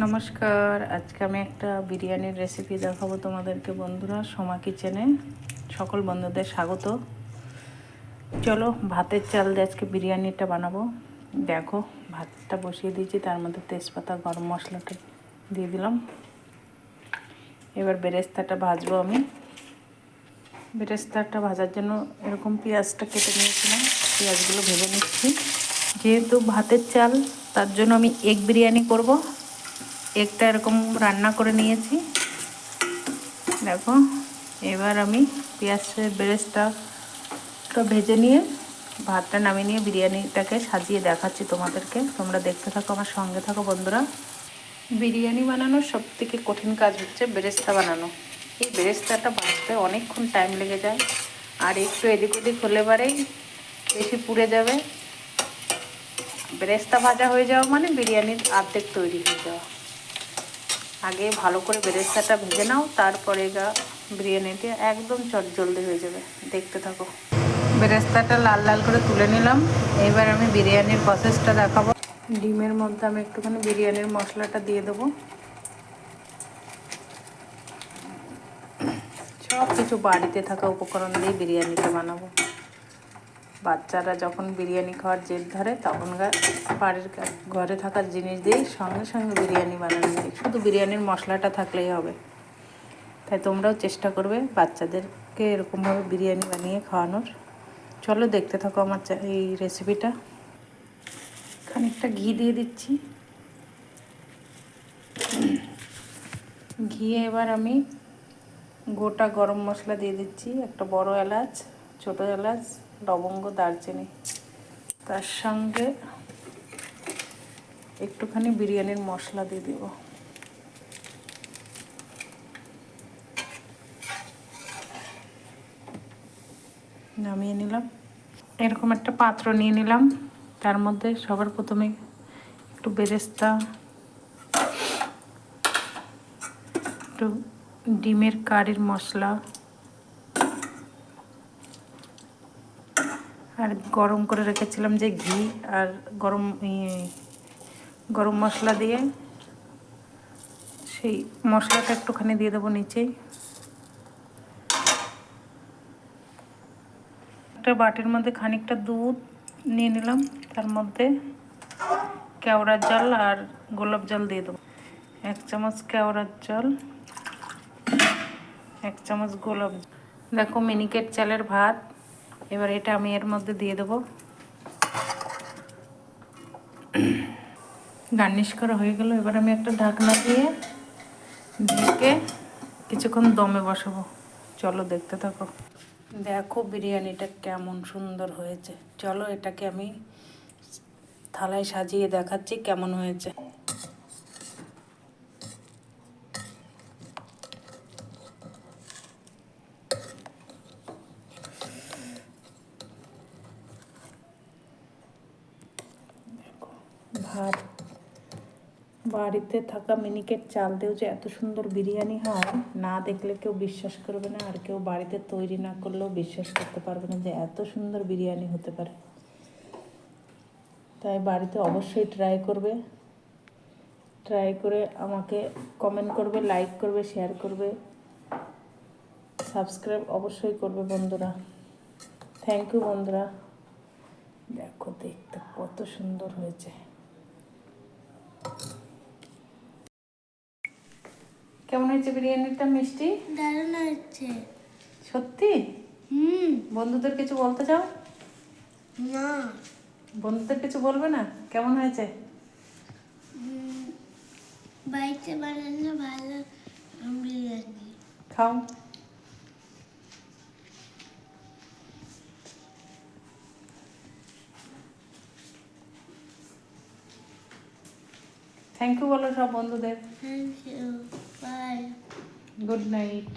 নমস্কার, আজকে আমি একটা বিরিয়ানির রেসিপি দেখাবো তোমাদেরকে বন্ধুরা। সোমা কিচেনে সকল বন্ধুদের স্বাগত। চলো ভাতের চাল দিয়ে আজকে বিরিয়ানিটা বানাবো। দেখো ভাতটা বসিয়ে দিয়েছি, তার মধ্যে তেজপাতা গরম মশলাটা দিয়ে দিলাম। এবার বেরেস্তাটা ভাজবো আমি। বেরেস্তাটা ভাজার জন্য এরকম পেঁয়াজটা কেটে নিয়েছিলাম, পেঁয়াজগুলো ভেজে নিচ্ছি। যেহেতু ভাতের চাল, তার জন্য আমি এগ বিরিয়ানি করব। এগটা এরকম রান্না করে নিয়েছি দেখো। এবার আমি পেঁয়াজের বেরেস্তা ভেজে নিয়ে ভাতটা নামিয়ে নিয়ে বিরিয়ানিটাকে সাজিয়ে দেখাচ্ছি তোমাদেরকে। তোমরা দেখতে থাকো, আমার সঙ্গে থাকো বন্ধুরা। বিরিয়ানি বানানোর সবথেকে কঠিন কাজ হচ্ছে বেরেস্তা বানানো। এই বেরেস্তাটা বানাতে অনেকক্ষণ টাইম লেগে যায়, আর একটু এদিক ওদিক হলে পরেই বেশি পুড়ে যাবে। বেরেস্তা ভাজা হয়ে যাওয়া মানে বিরিয়ানির অর্ধেক তৈরি হয়ে যাওয়া। আগে ভালো করে বেরেস্তাটা ভেজে নাও, তারপরে বিরিয়ানিটি একদম চটজলদি হয়ে যাবে। দেখতে থাকো। বেরেস্তাটা লাল লাল করে তুলে নিলাম। এবার আমি বিরিয়ানির প্রসেসটা দেখাবো। ডিমের মধ্যে আমি একটুখানি বিরিয়ানির মশলাটা দিয়ে দেবো। সব কিছু বাড়িতে থাকা উপকরণ দিয়ে বিরিয়ানিটা বানাবো। বাচ্চারা যখন বিরিয়ানি খাওয়ার জেদ ধরে, তখন বাড়ির ঘরে থাকার জিনিস দিয়েই সঙ্গে সঙ্গে বিরিয়ানি বানানো যায়। শুধু বিরিয়ানির মশলাটা থাকলেই হবে। তাই তোমরাও চেষ্টা করবে বাচ্চাদেরকে এরকমভাবে বিরিয়ানি বানিয়ে খাওয়ানোর। চলো দেখতে থাকো আমার এই রেসিপিটা। খানিকটা ঘি দিয়ে দিচ্ছি। ঘিয়ে এবার আমি গোটা গরম মশলা দিয়ে দিচ্ছি, একটা বড় এলাচ, ছোটো এলাচ, লবঙ্গ, দারচিনি। তার সঙ্গে একটুখানি বিরিয়ানির মশলা দিয়ে দেব। নামিয়ে নিলাম। এরকম একটা পাত্র নিয়ে নিলাম। তার মধ্যে সবার প্রথমে একটু বেরেস্তা, একটু ডিমের কারির মশলা, আর গরম করে রেখেছিলাম যে ঘি, আর গরম মশলা দিয়ে সেই মশলাটা একটুখানি দিয়ে দেবো নিচেই। একটা বাটির মধ্যে খানিকটা দুধ নিয়ে নিলাম, তার মধ্যে কেওড়ার জল আর গোলাপ জল দিয়ে দেবো। 1 চামচ কেওড়ার জল, 1 চামচ গোলাপ জল। দেখো মিনিকেট চালের ভাত। এবার এটা আমি এর মধ্যে দিয়ে দেবো। গার্নিশ করা হয়ে গেল। এবার আমি একটা ঢাকনা দিয়ে ঢেকে কিছুক্ষণ দমে বসাবো। চলো দেখতে থাকো। দেখো বিরিয়ানিটা কেমন সুন্দর হয়েছে। চলো এটাকে আমি থালায় সাজিয়ে দেখাচ্ছি কেমন হয়েছে। ভাত, বাড়িতে থাকা মিনিকেট চাল দিয়েও যে এত সুন্দর বিরিয়ানি হয়, না দেখলে কেউ বিশ্বাস করবে না। আর কেউ বাড়িতে তৈরি না করলেও বিশ্বাস করতে পারবে না যে এত সুন্দর বিরিয়ানি হতে পারে। তাই বাড়িতে অবশ্যই ট্রাই করবে। ট্রাই করে আমাকে কমেন্ট করবে, লাইক করবে, শেয়ার করবে, সাবস্ক্রাইব অবশ্যই করবে বন্ধুরা। থ্যাংক ইউ বন্ধুরা। দেখো দেখতে কত সুন্দর হয়েছে। কেমন হয়েছে বিরিয়ানিটা? মিষ্টি, দারুণ হয়েছে। সত্যি? বন্ধুদের কিছু বলতে চাও? না, বন্ধুদের কিছু বলবে না? কেমন হয়েছে? বাড়িতে বানানো ভালো বিরিয়ানি। খাও। থ্যাংক ইউ বলো সব বন্ধুদের। Thank you, bye, good night.